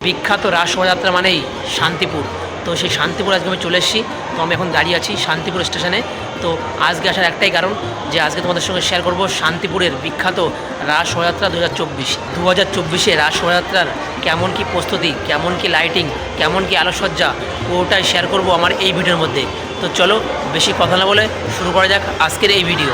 বিখ্যাত রাস শোভাযাত্রা মানেই শান্তিপুর। তো সেই শান্তিপুর আজকে আমি চলে এসেছি। তো আমি এখন দাঁড়িয়ে আছি শান্তিপুর স্টেশনে। তো আজকে আসার একটাই কারণ যে আজকে তোমাদের সঙ্গে শেয়ার করব শান্তিপুরের বিখ্যাত রাস শোভাযাত্রা 2024 রাস শোভাযাত্রার কেমন কি প্রস্তুতি, কেমন কি লাইটিং, কেমন কি আলোকসজ্জা, ওটাই শেয়ার করব আমার এই ভিডিওর মধ্যে। তো চলো বেশি কথা না বলে শুরু করা যাক আজকের এই ভিডিও।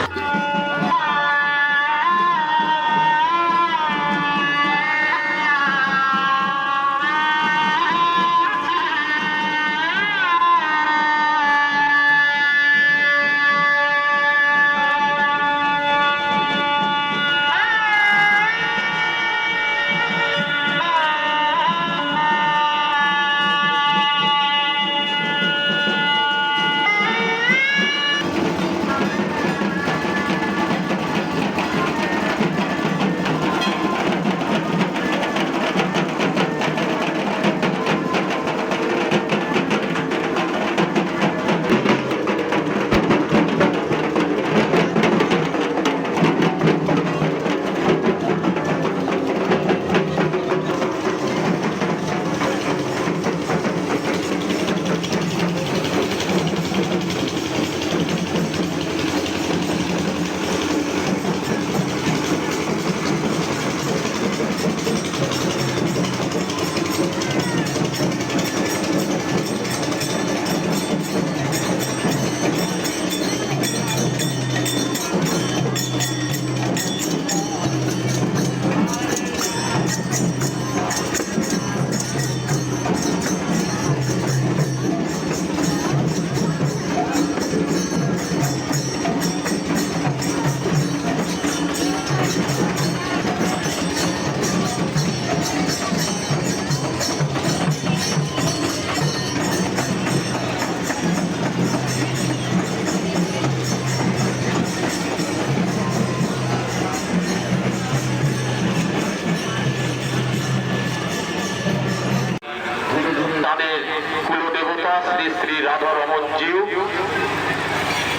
কুলদেবতা শ্রী শ্রী রাধা রমন জিউ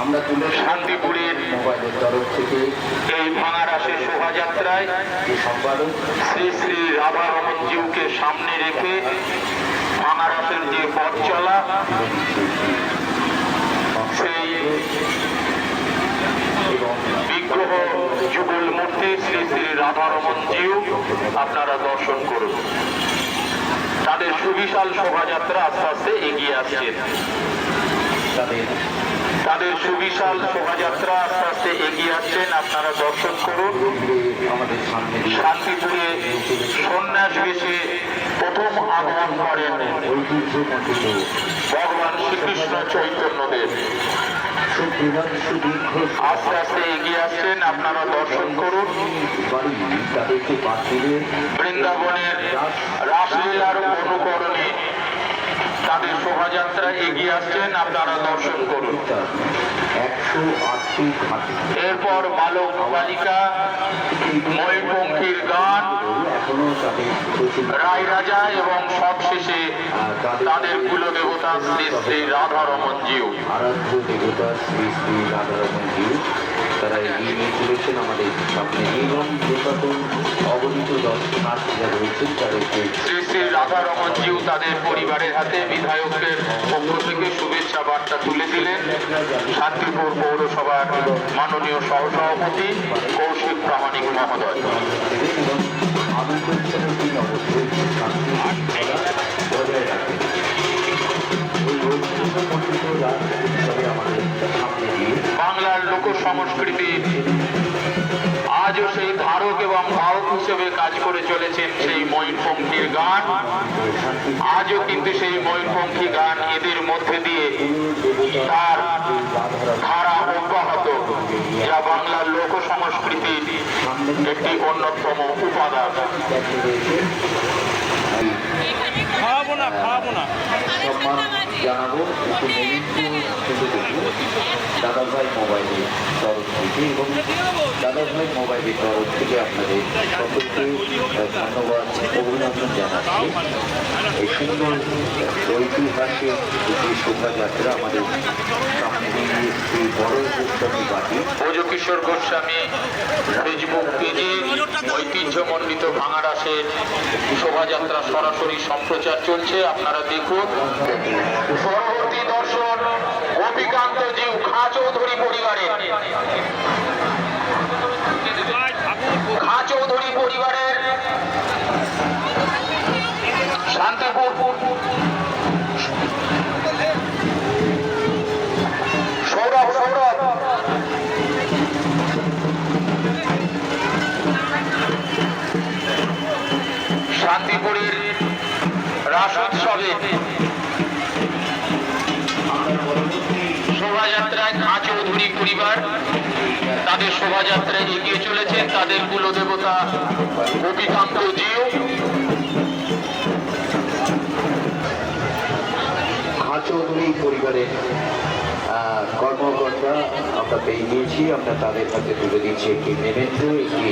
আমরা শান্তিপুরের মোবাইলের তরফ থেকে এই ভাঙারাসে শোভাযাত্রায় শ্রী শ্রী রাধা রমন জিউকে সামনে রেখে ভাঙারাসের যে পথ চলা সেই বিগ্রহ যুগল মূর্তি শ্রী শ্রী রাধা রমন জিউ আপনারা দর্শন করুন। তাদের সুবিশাল শোভাযাত্রা আস্তে আস্তে এগিয়ে আসছেন। তাদের সুবিশাল শোভাযাত্রা আস্তে আস্তে এগিয়ে আসছেন, আপনারা দর্শন করুন। শান্তিপুরে সন্ন্যাস বেশে প্রথম আগমন করেন ভগবান শ্রীকৃষ্ণ চৈতন্যদেব। আস্তে আস্তে এগিয়ে আসছেন, আপনারা দর্শন করুন। বৃন্দাবনের রাসলীলার অনুকরণে তাদের শোভাযাত্রা এগিয়ে আসছেন, আপনারা দর্শন করুন। এরপর বালক বালিকা, ময়ূরপঙ্খীর গান, রায় রাজা এবং সবশেষে তাদের কুলদেবতা শ্রী শ্রী রাধা রমন জিউ। আরাধ্য দেবতা শ্রী শ্রী রাধা রমন জিউ তারা এগিয়ে নিয়ে চলেছেন আমাদের সামনে এবং পুরাতন অগণিত দর্শনার্থীরা রয়েছেন তাদেরকে শ্রী শ্রী রাধা রমন জিউ তাদের পরিবারের হাতে বিধায়কের পক্ষ থেকে শুভেচ্ছা বার্তা তুলে দিলেন শান্তিপুর পৌরসভার মাননীয় সহসভাপতি কৌশিক প্রামাণিক মহোদয়। বাংলার লোক সংস্কৃতি আজও সেই ধারক এবং ভারত হিসেবে কাজ করে চলেছেন সেই ময়ূরপঙ্খীর গান। আজও কিন্তু সেই ময়ূরপঙ্খী গান এদের মধ্যে দিয়ে তার ধারা অব্যাহত, যা বাংলার লোক সংস্কৃতির একটি অন্যতম উপাদান। খাওয়াবো না জানাবো দাদাভাই মোবাইলের তরফ থেকে এবং দাদাভাই মোবাইলের তরফ থেকে আপনাদের সকলকে ধন্যবাদ অভিনন্দন জানাচ্ছি। এই সুন্দর ঐতিহাসিক একটি শোভাযাত্রা আমাদের সামনে নিয়ে এসেছে বড় গোস্বামী বাটি। ভোজকিশোর গোস্বামী ফেসবুক পেজে ঐতিহ্যমণ্ডিত ভাঙাড়াসের শোভাযাত্রা সরাসরি সম্প্রচার চলছে, আপনারা দেখুন। পরবর্তী দর্শন গোপীকান্ত জিউ খাঁ চৌধুরী পরিবারের শান্তিপুর সৌরভ শান্তিপুরের রাস উৎসবে শোভাযাত্রায় খাঁ চৌধুরী পরিবার তাদের শোভাযাত্রায় এগিয়ে চলেছেন। তাদের কুলদেবতা গোপীকান্ত জিউ। খাঁ চৌধুরী পরিবারের কর্মকর্তা আমরা পেয়ে গিয়েছি। আমরা তাদের হাতে তুলে দিচ্ছি একটি মেমেন্টো, একটি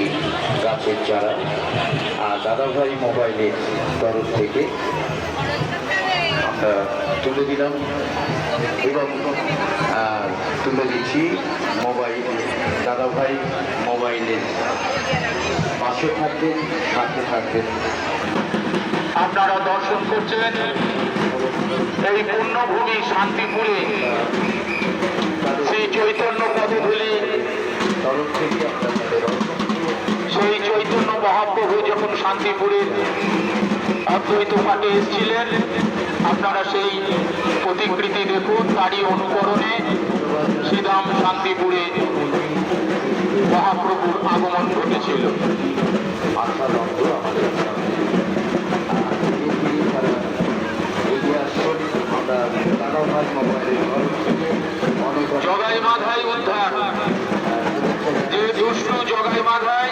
গাছের চারা দাদাভাই মোবাইলের তরফ থেকে আমরা তুলে দিলাম এবং তুলে দিচ্ছি মোবাইল দাদাভাই মোবাইলের পাশে থাকবেন, সাথে থাকবেন। আপনারা দর্শন করছেন এই পুণ্যভূমি শান্তিপুরে শ্রী চৈতন্য পদধূলি। তরফ থেকে আমরা তাদের সেই চৈতন্য মহাপ্রভু যখন শান্তিপুরের অদ্বৈত পাঠে এসেছিলেন, আপনারা সেই প্রতিকৃতি দেখুন। তারই অনুকরণে শ্রীধাম শান্তিপুরে মহাপ্রভুর আগমন ঘটেছিল। আশানন্দ আমাদের সামনে এগিয়ে আসছেন। আমরা দাদাভাই মোবাইলের তরফ থেকে অনেক জগাই মাধাই উদ্ধার, যে দুষ্ট জগাই মাধাই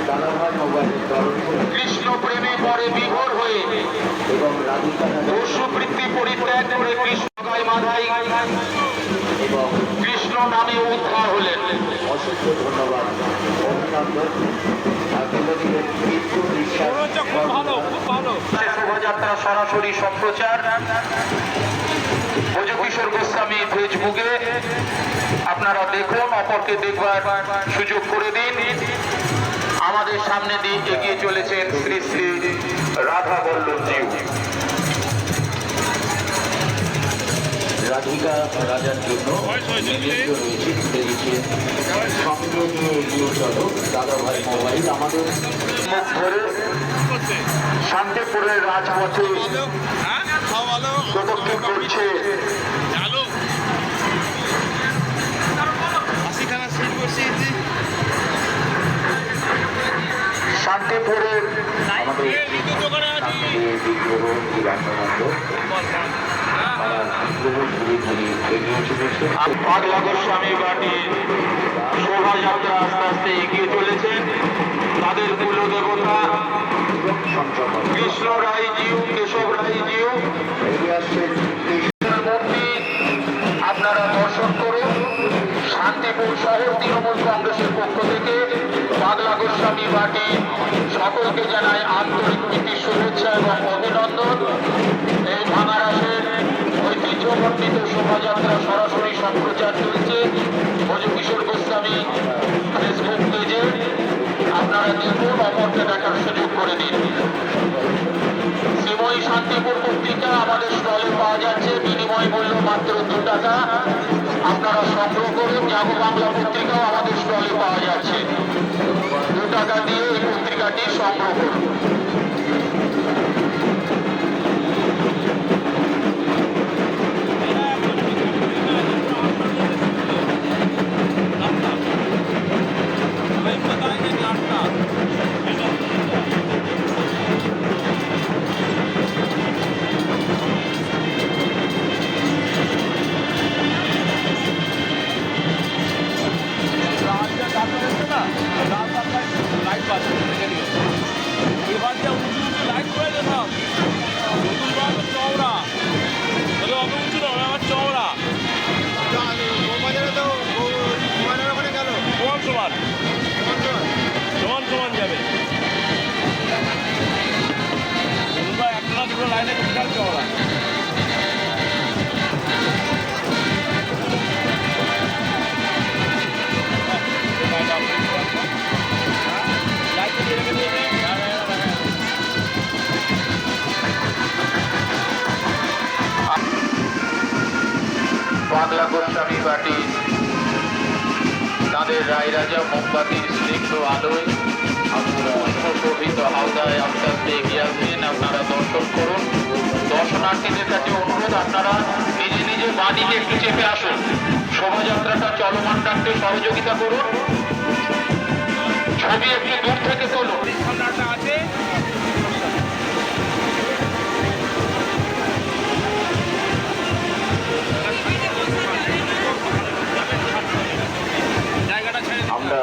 দাদাভাই মোবাইলের তরফ থেকে কৃষ্ণ প্রেমে পরে বিভোর হয়ে এবং রাধিকা দস্যুবৃত্তি পরিত্যাগ করে কৃষ্ণ জগাই মাধাই এবং কৃষ্ণ নামে উদ্ধার হলেন। অসংখ্য ধন্যবাদ, অভিনন্দন। বিনোদীদের মৃত্যু বিশ্বাস খুব ভালো, খুব ভালো। শোভাযাত্রা সরাসরি সম্প্রচার ভোজকিশোর গোস্বামী ফেসবুকে, আপনারা দেখুন, অপরকে দেখবার সুযোগ করে দিন। আমাদের সামনে দিয়ে এগিয়ে চলেছেন শ্রী শ্রী রাধা বল্লভ জিউ। রাধিকা রাজার জন্য নিবেদিত রয়েছে, তুলে দিচ্ছে সঙ্গে নিয়ে এগিয়ে চলো দাদাভাই মোবাইল। আমাদের মুখ ধরে শান্তিপুরের রাজপথে হ্যাঁ, খাওয়া ভালো। প্রদক্ষিণ করছে চালু। 80খানা সিট বসিয়েছি। শান্তিপুরের আমাদের লিখে দোকানে আছি। সামনে বিগ্রহ রান্নানন্দ তারা বিগ্রহ ঘুরে ঘুরে এগিয়ে চলেছে। পাগলা গোস্বামী বাটির শোভাযাত্রা আস্তে আস্তে এগিয়ে চলেছেন। তাদের কুলদেবতা সংক্রমণ কৃষ্ণ রায় জিউ, কেশব রায় জিউ এগিয়ে আসছে মূর্তি আপনারা দর্শন করুন। শান্তিপুর শহর তৃণমূল কংগ্রেসের পক্ষ থেকে পাগলা গোস্বামী বাটি সকলকে জানায় আন্তরিক প্রীতি, শুভেচ্ছা এবং অভিনন্দন। এই ভাঙাড়াসের ঐতিহ্যমণ্ডিত শোভাযাত্রা সরাসরি সম্প্রচার চলছে ভোজকিশোর গোস্বামী ফেসবুক পেজে, আপনারা দেখুন, অপরকে দেখার সুযোগ করে দিন। শ্রীময়ী শান্তিপুর পত্রিকা আমাদের স্টলে পাওয়া যাচ্ছে, বিনিময় মূল্য মাত্র 2 টাকা। আপনারা সংগ্রহ করুন। জাগো বাংলা পত্রিকাও আমাদের স্টলে পাওয়া যাচ্ছে, 2 টাকা দিয়ে এই পত্রিকাটি সংগ্রহ করুন। লাইট বাজে গোস্বামী পার্টি তাদের রায়রাজা মোমবাতির স্নিগ্ধ আলোয় পুষ্পশোভিত হাওদায় আস্তে আস্তে এগিয়ে আসছেন। আপনারা দর্শন করুন। দর্শনার্থীদের কাছে অনুরোধ, আপনারা নিজে নিজে বাড়িতে একটু চেপে আসুন। শোভাযাত্রাটা চলমান রাখতে সহযোগিতা করুন। ছবি একটু দূর থেকে তুলুন। ঠান্ডাটা আছে জায়গাটা ছেড়ে আমরা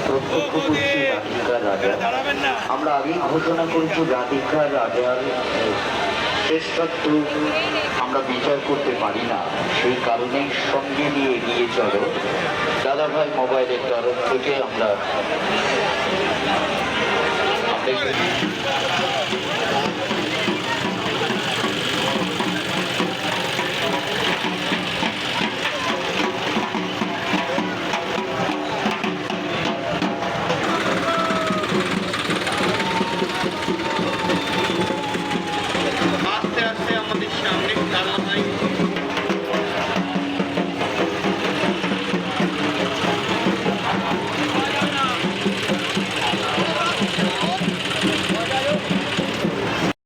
প্রত্যক্ষ করছি রাধিকার রাজা। দাঁড়াবেন না। আমরা আগেই ঘোষণা করেছি রাধিকার রাজার শ্রেষ্ঠত্ব আমরা বিচার করতে পারি না, সেই কারণেই সঙ্গে নিয়ে এগিয়ে চলো দাদাভাই মোবাইলের তরফ থেকে আমরা